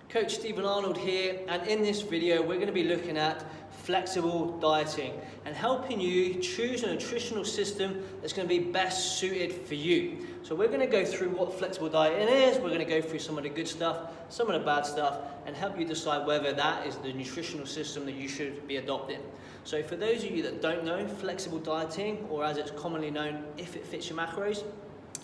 Coach Stephen Arnold here, and in this video we're going to be looking at flexible dieting and helping you choose a nutritional system that's going to be best suited for you. So we're going to go through what flexible dieting is, we're going to go through some of the good stuff, some of the bad stuff, and help you decide whether that is the nutritional system that you should be adopting. So for those of you that don't know, flexible dieting, or as it's commonly known, if it fits your macros,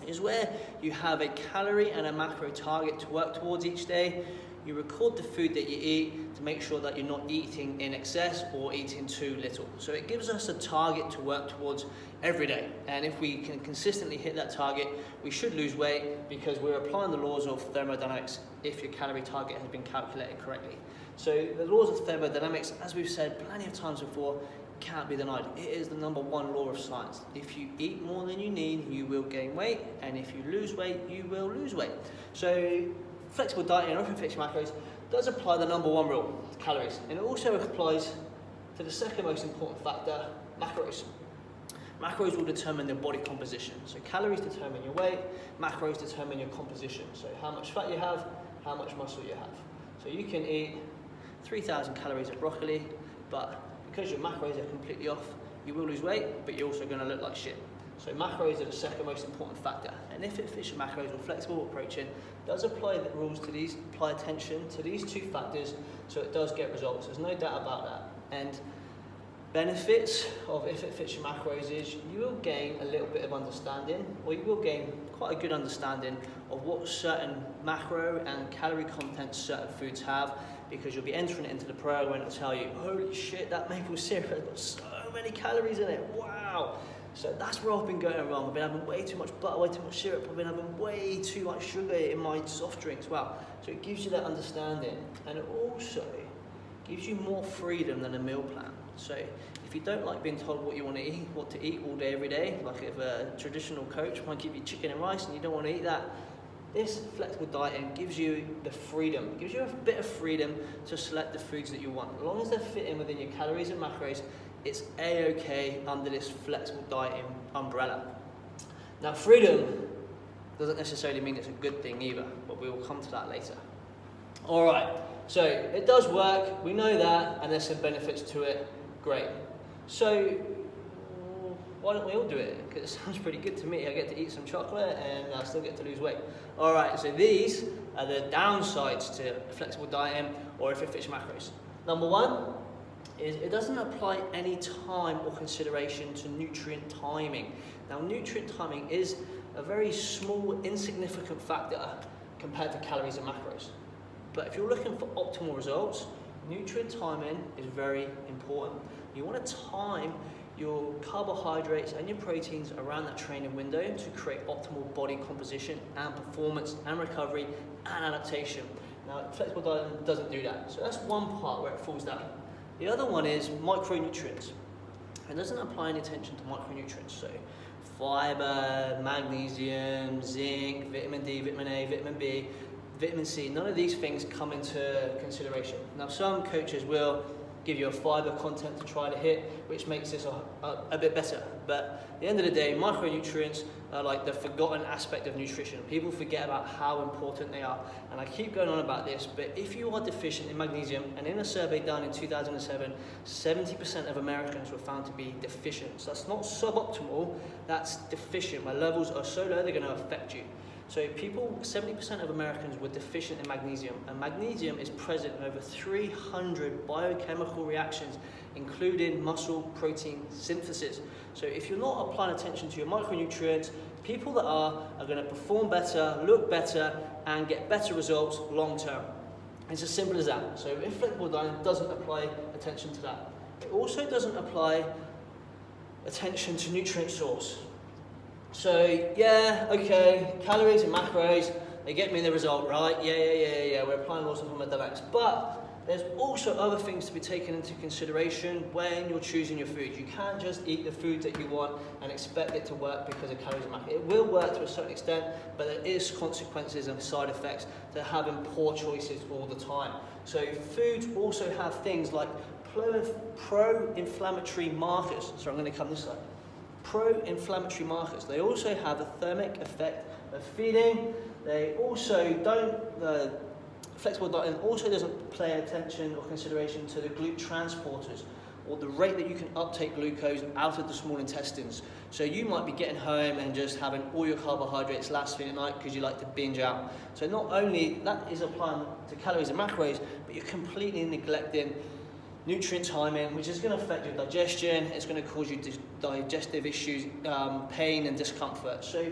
is where you have a calorie and a macro target to work towards each day. You record the food that you eat to make sure that you're not eating in excess or eating too little. So it gives us a target to work towards every day. And if we can consistently hit that target, we should lose weight because we're applying the laws of thermodynamics if your calorie target has been calculated correctly. So the laws of thermodynamics, as we've said plenty of times before, can't be denied. It is the number one law of science. If you eat more than you need, you will gain weight, and if you lose weight, you will lose weight. So flexible dieting, or if it fits your macros, does apply the number one rule, calories, and it also applies to the second most important factor, macros. Macros will determine the body composition. So calories determine your weight, macros determine your composition. So how much fat you have, how much muscle you have. So you can eat 3,000 calories of broccoli, but because your macros are completely off, you will lose weight, but you're also going to look like shit. So macros are the second most important factor, and if it fits your macros or flexible approaching, does apply the rules to these, apply attention to these two factors, so it does get results. There's no doubt about that. And benefits of if it fits your macros is you will gain a little bit of understanding, or you will gain quite a good understanding of what certain macro and calorie content certain foods have, because you'll be entering it into the program and it'll tell you, holy shit, that maple syrup has got so many calories in it, wow. So that's where I've been going wrong. I've been having way too much butter, way too much syrup. I've been having way too much sugar in my soft drinks. Wow. So it gives you that understanding, and it also gives you more freedom than a meal plan. So if you don't like being told what you want to eat, what to eat all day, every day, like if a traditional coach might give you chicken and rice and you don't want to eat that, this flexible dieting gives you the freedom. It gives you a bit of freedom to select the foods that you want. As long as they're fitting within your calories and macros, it's a-okay under this flexible dieting umbrella. Now, freedom doesn't necessarily mean it's a good thing either, but we will come to that later. All right, so it does work, we know that, and there's some benefits to it, great. So why don't we all do it? Because it sounds pretty good to me. I get to eat some chocolate and I still get to lose weight. All right, so these are the downsides to flexible dieting, or if it fits your macros. Number one is it doesn't apply any time or consideration to nutrient timing. Now, nutrient timing is a very small, insignificant factor compared to calories and macros. But if you're looking for optimal results, nutrient timing is very important. You want to time your carbohydrates and your proteins around that training window to create optimal body composition and performance and recovery and adaptation. Now, flexible dieting doesn't do that. So that's one part where it falls down. The other one is micronutrients. It doesn't apply any attention to micronutrients. So fiber, magnesium, zinc, vitamin D, vitamin A, vitamin B, vitamin C, none of these things come into consideration. Now, some coaches will give you a fiber content to try to hit, which makes this a bit better. But at the end of the day, micronutrients are like the forgotten aspect of nutrition. People forget about how important they are. And I keep going on about this, but if you are deficient in magnesium, and in a survey done in 2007, 70% of Americans were found to be deficient. So that's not suboptimal, that's deficient. My levels are so low, they're gonna affect you. So 70% of Americans were deficient in magnesium, and magnesium is present in over 300 biochemical reactions, including muscle protein synthesis. So if you're not applying attention to your micronutrients, people that are going to perform better, look better, and get better results long term. It's as simple as that. So if flexible dieting doesn't apply attention to that. It also doesn't apply attention to nutrient source. So yeah, okay, calories and macros, they get me the result, right? Yeah, we're applying laws of thermodynamics. But there's also other things to be taken into consideration when you're choosing your food. You can't just eat the food that you want and expect it to work because of calories and macros. It will work to a certain extent, but there is consequences and side effects to having poor choices all the time. So foods also have things like pro-inflammatory markers. So I'm going to come this way. Pro-inflammatory markers. They also have a thermic effect of feeding. They also don't flexible dieting also doesn't pay attention or consideration to the GLUT transporters, or the rate that you can uptake glucose out of the small intestines. So you might be getting home and just having all your carbohydrates last thing at night because you like to binge out. So not only that is applying to calories and macros, but you're completely neglecting nutrient timing, which is going to affect your digestion. It's going to cause you digestive issues, pain and discomfort. So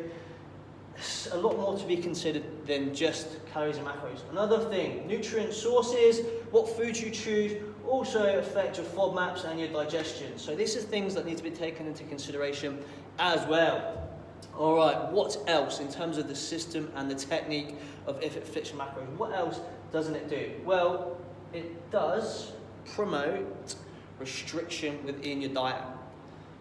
it's a lot more to be considered than just calories and macros. Another thing, nutrient sources, what foods you choose, also affect your FODMAPs and your digestion. So these are things that need to be taken into consideration as well. All right, what else in terms of the system and the technique of if it fits your macros? What else doesn't it do? Well, it does promote restriction within your diet.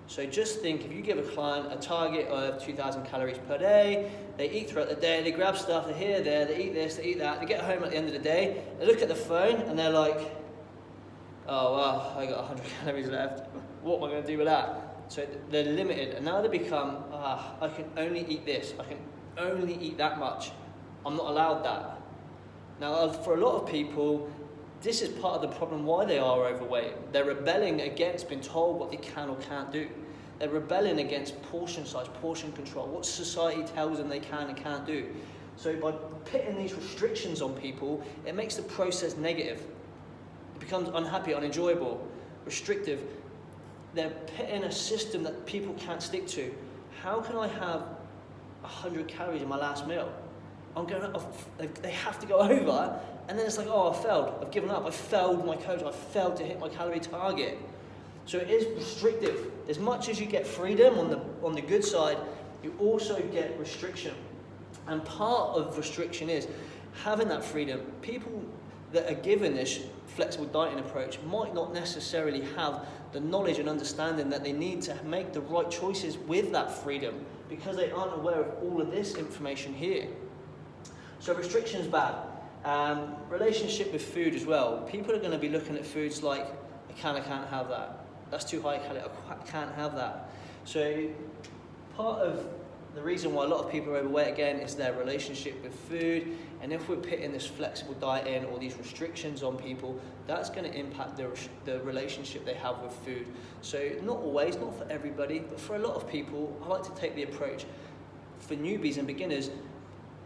So just think, if you give a client a target of 2,000 calories per day, they eat throughout the day, they grab stuff, they're here, there, they eat this, they eat that, they get home at the end of the day, they look at the phone and they're like, oh wow, I got 100 calories left, what am I going to do with that? So they're limited, and now they become, I can only eat this, I can only eat that much, I'm not allowed that. Now for a lot of people, this is part of the problem why they are overweight. They're rebelling against being told what they can or can't do. They're rebelling against portion size, portion control, what society tells them they can and can't do. So by putting these restrictions on people, it makes the process negative. It becomes unhappy, unenjoyable, restrictive. They're putting a system that people can't stick to. How can I have 100 calories in my last meal? They have to go over, and then it's like, oh, I failed, I've given up, I failed my coach, I failed to hit my calorie target. So it is restrictive. As much as you get freedom on the good side, you also get restriction. And part of restriction is having that freedom. People that are given this flexible dieting approach might not necessarily have the knowledge and understanding that they need to make the right choices with that freedom, because they aren't aware of all of this information here. So restriction is bad. Relationship with food as well. People are going to be looking at foods like, I can't have that. That's too high calorie, I can't have that. So part of the reason why a lot of people are overweight, again, is their relationship with food. And if we're putting this flexible diet in, or these restrictions on people, that's going to impact the relationship they have with food. So not always, not for everybody, but for a lot of people, I like to take the approach for newbies and beginners.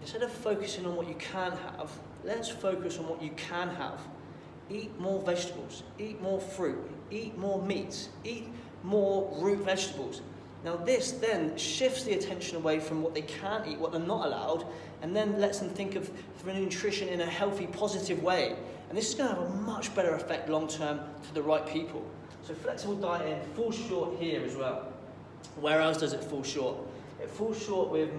Instead of focusing on what you can have, let's focus on what you can have. Eat more vegetables, eat more fruit, eat more meats, eat more root vegetables. Now this then shifts the attention away from what they can't eat, what they're not allowed, and then lets them think of nutrition in a healthy, positive way. And this is going to have a much better effect long term to the right people. So flexible dieting falls short here as well. Where else does it fall short? It falls short with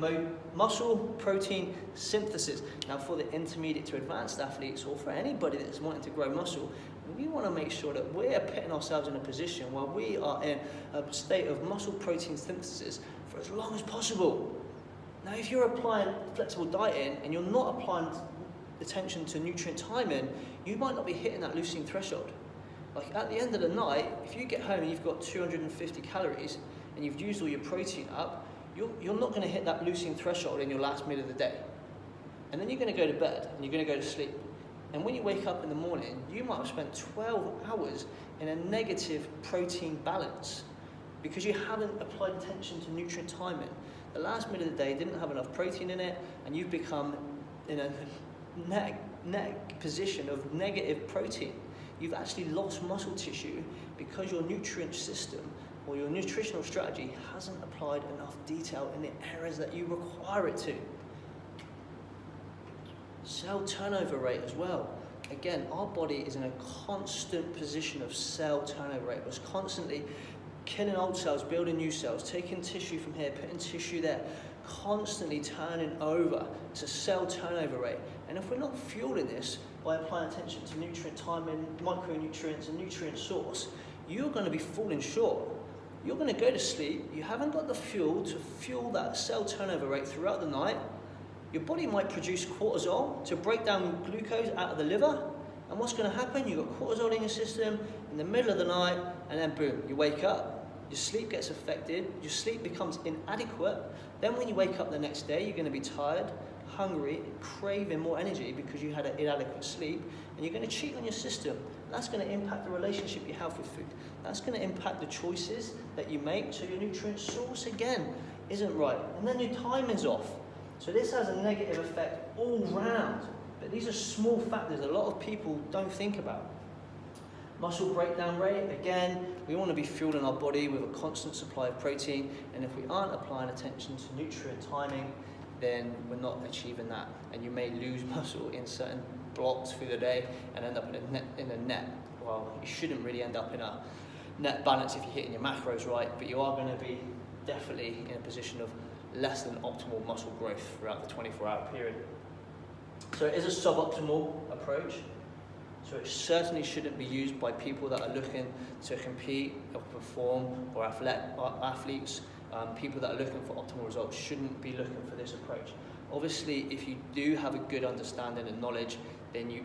muscle protein synthesis. Now for the intermediate to advanced athletes, or for anybody that's wanting to grow muscle, we want to make sure that we're putting ourselves in a position where we are in a state of muscle protein synthesis for as long as possible. Now if you're applying flexible dieting and you're not applying attention to nutrient timing, you might not be hitting that leucine threshold. Like at the end of the night, if you get home and you've got 250 calories and you've used all your protein up, you're not going to hit that leucine threshold in your last meal of the day. And then you're going to go to bed and you're going to go to sleep. And when you wake up in the morning, you might have spent 12 hours in a negative protein balance because you haven't applied attention to nutrient timing. The last meal of the day didn't have enough protein in it, and you've become in a neck position of negative protein. You've actually lost muscle tissue because your nutrient system or your nutritional strategy hasn't applied enough detail in the areas that you require it to. Cell turnover rate as well. Again, our body is in a constant position of cell turnover rate. It's constantly killing old cells, building new cells, taking tissue from here, putting tissue there, constantly turning over. It's a cell turnover rate. And if we're not fueling this by applying attention to nutrient timing, micronutrients and nutrient source, you're going to be falling short. You're going to go to sleep, you haven't got the fuel to fuel that cell turnover rate throughout the night. Your body might produce cortisol to break down glucose out of the liver, and what's going to happen? You've got cortisol in your system in the middle of the night, and then boom, you wake up, your sleep gets affected, your sleep becomes inadequate. Then when you wake up the next day, you're going to be tired, hungry, craving more energy because you had an inadequate sleep, and you're going to cheat on your system. That's going to impact the relationship you have with food. That's going to impact the choices that you make, so your nutrient source again isn't right. And then your timing's off. So this has a negative effect all round. But these are small factors a lot of people don't think about. Muscle breakdown rate, again, we want to be fueling our body with a constant supply of protein, and if we aren't applying attention to nutrient timing, then we're not achieving that, and you may lose muscle in certain blocks through the day and end up in a net. Well, you shouldn't really end up in a net balance if you're hitting your macros right, but you are going to be definitely in a position of less than optimal muscle growth throughout the 24-hour period. So it is a suboptimal approach. So it certainly shouldn't be used by people that are looking to compete or perform, or athletes. People that are looking for optimal results shouldn't be looking for this approach. Obviously, if you do have a good understanding and knowledge, then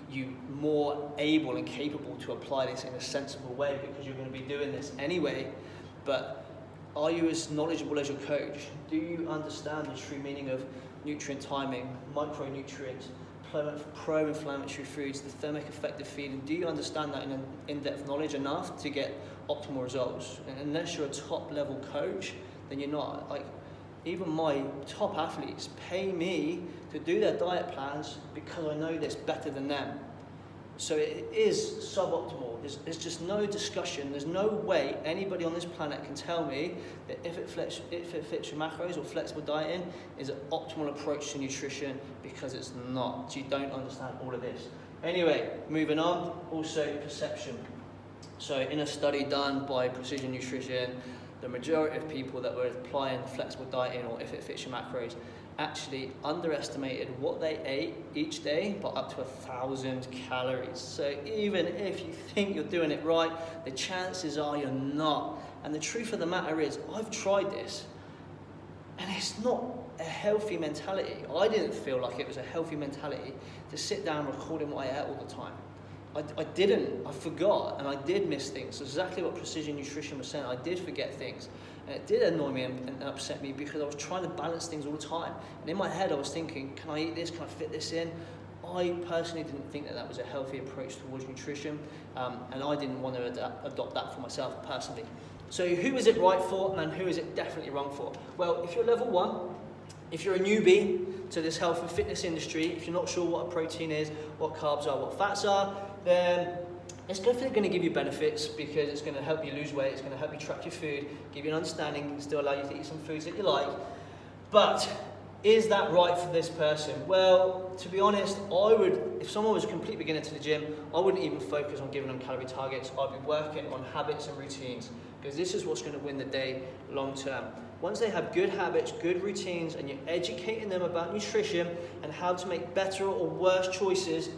you're more able and capable to apply this in a sensible way, because you're going to be doing this anyway. But are you as knowledgeable as your coach? Do you understand the true meaning of nutrient timing, micronutrients, pro-inflammatory foods, the thermic effect of feeding? Do you understand that in an in-depth knowledge enough to get optimal results? And unless you're a top-level coach, then you're not. Like, even my top athletes pay me to do their diet plans because I know this better than them. So it is suboptimal. There's just no discussion. There's no way anybody on this planet can tell me that if it fits your macros or flexible dieting is an optimal approach to nutrition, because it's not. So you don't understand all of this. Anyway, moving on. Also perception. So in a study done by Precision Nutrition, the majority of people that were applying flexible dieting or if it fits your macros actually underestimated what they ate each day by up to 1,000 calories. So even if you think you're doing it right, the chances are you're not. And the truth of the matter is, I've tried this, and it's not a healthy mentality. I didn't feel like it was a healthy mentality to sit down recording what I ate all the time. I didn't. I forgot, and I did miss things. So exactly what Precision Nutrition was saying. I did forget things, and it did annoy me and upset me, because I was trying to balance things all the time. And in my head, I was thinking, can I eat this? Can I fit this in? I personally didn't think that was a healthy approach towards nutrition, and I didn't want to adopt that for myself personally. So who is it right for, and who is it definitely wrong for? Well, if you're level 1, if you're a newbie to this health and fitness industry, if you're not sure what a protein is, what carbs are, what fats are, then it's definitely going to give you benefits, because it's going to help you lose weight, it's going to help you track your food, give you an understanding, still allow you to eat some foods that you like. But is that right for this person? Well, to be honest, if someone was a complete beginner to the gym, I wouldn't even focus on giving them calorie targets. I'd be working on habits and routines, because this is what's going to win the day long term. Once they have good habits, good routines, and you're educating them about nutrition and how to make better or worse choices,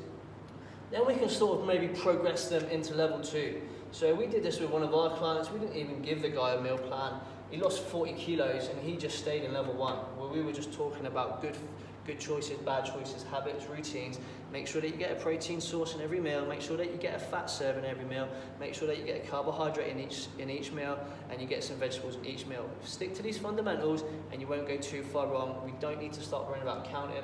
then we can sort of maybe progress them into level 2. So we did this with one of our clients. We didn't even give the guy a meal plan. He lost 40 kilos and he just stayed in level 1, where we were just talking about good choices, bad choices, habits, routines. Make sure that you get a protein source in every meal. Make sure that you get a fat serve in every meal. Make sure that you get a carbohydrate in each meal, and you get some vegetables in each meal. Stick to these fundamentals and you won't go too far wrong. We don't need to start worrying about counting,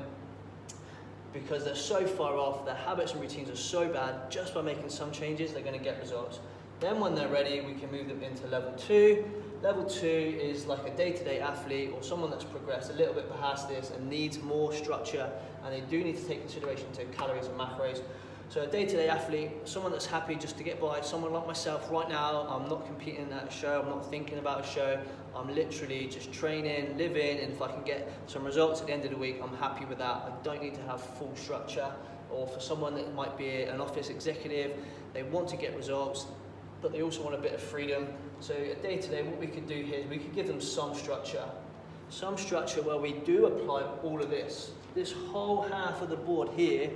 because they're so far off. Their habits and routines are so bad. Just by making some changes, they're going to get results. Then when they're ready, we can move them into level 2. Level 2 is like a day-to-day athlete, or someone that's progressed a little bit past this and needs more structure, and they do need to take consideration to calories and macros. So a day-to-day athlete, someone that's happy just to get by, someone like myself right now. I'm not competing at a show, I'm not thinking about a show, I'm literally just training, living, and if I can get some results at the end of the week, I'm happy with that. I don't need to have full structure. Or for someone that might be an office executive, they want to get results, but they also want a bit of freedom. So a day-to-day, what we could do here is we could give them some structure where we do apply all of this. This whole half of the board here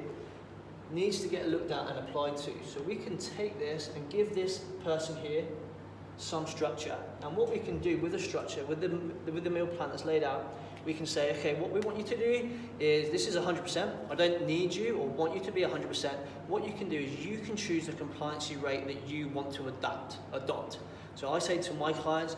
needs to get looked at and applied to. So we can take this and give this person here some structure. And what we can do with the structure, with the meal plan that's laid out, we can say, okay, what we want you to do is, this is 100%. I don't need you or want you to be 100%. What you can do is you can choose the compliancy rate that you want to adopt. So I say to my clients,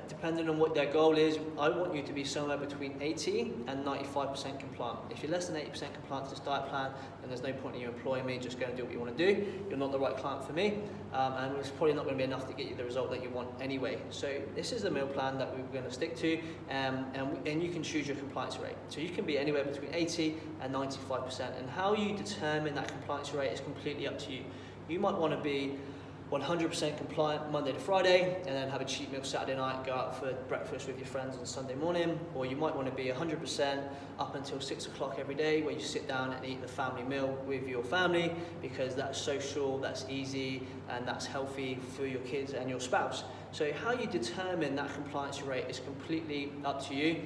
depending on what their goal is, I want you to be somewhere between 80 and 95% compliant. If you're less than 80% compliant to this diet plan, then there's no point in you employing me, just go and do what you want to do. You're not the right client for me, and it's probably not going to be enough to get you the result that you want anyway. So this is the meal plan that we're going to stick to, and you can choose your compliance rate. So you can be anywhere between 80 and 95%, and how you determine that compliance rate is completely up to you. You might want to be 100% compliant Monday to Friday, and then have a cheat meal Saturday night, go out for breakfast with your friends on Sunday morning. Or you might want to be 100% up until 6 o'clock every day, where you sit down and eat the family meal with your family, because that's social, that's easy, and that's healthy for your kids and your spouse. So how you determine that compliance rate is completely up to you.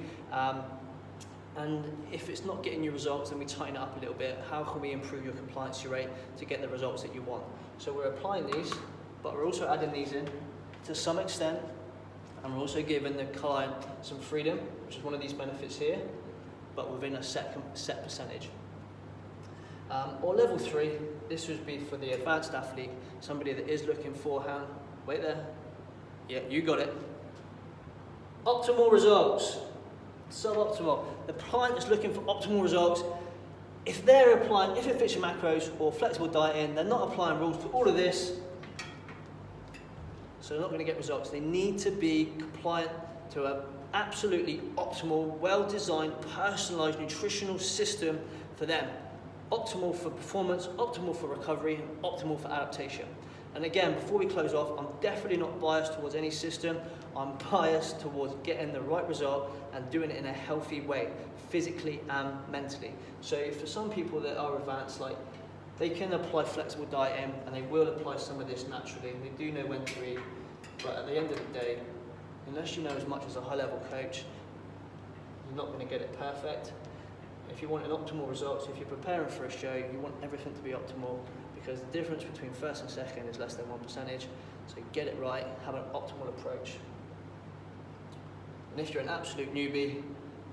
And if it's not getting you results, then we tighten it up a little bit. How can we improve your compliance rate to get the results that you want? So we're applying these, but we're also adding these in to some extent, and we're also giving the client some freedom, which is one of these benefits here, but within a set percentage. Or level 3, this would be for the advanced athlete, somebody that is looking for, wait there, yeah, you got it, optimal results. Suboptimal. The client is looking for optimal results. If they're applying, if it fits your macros or flexible dieting, they're not applying rules to all of this, so they're not going to get results. They need to be compliant to an absolutely optimal, well-designed, personalized nutritional system for them. Optimal for performance, optimal for recovery, and optimal for adaptation. And again, before we close off, I'm definitely not biased towards any system. I'm biased towards getting the right result and doing it in a healthy way, physically and mentally. So for some people that are advanced, like, they can apply flexible dieting and they will apply some of this naturally. They do know when to eat, but at the end of the day, unless you know as much as a high-level coach, you're not going to get it perfect. If you want an optimal result, so if you're preparing for a show, you want everything to be optimal, because the difference between first and second is less than 1%. So get it right, have an optimal approach. And if you're an absolute newbie,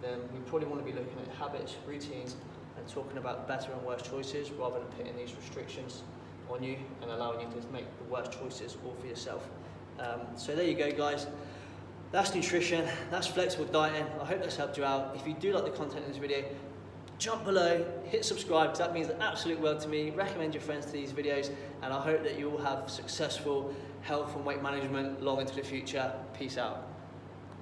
then we probably want to be looking at habits, routines, and talking about better and worse choices, rather than putting these restrictions on you and allowing you to make the worst choices all for yourself. So there you go, guys. That's nutrition, that's flexible dieting. I hope that's helped you out. If you do like the content in this video, jump below, hit subscribe, because that means the absolute world to me. Recommend your friends to these videos, and I hope that you all have successful health and weight management long into the future. Peace out.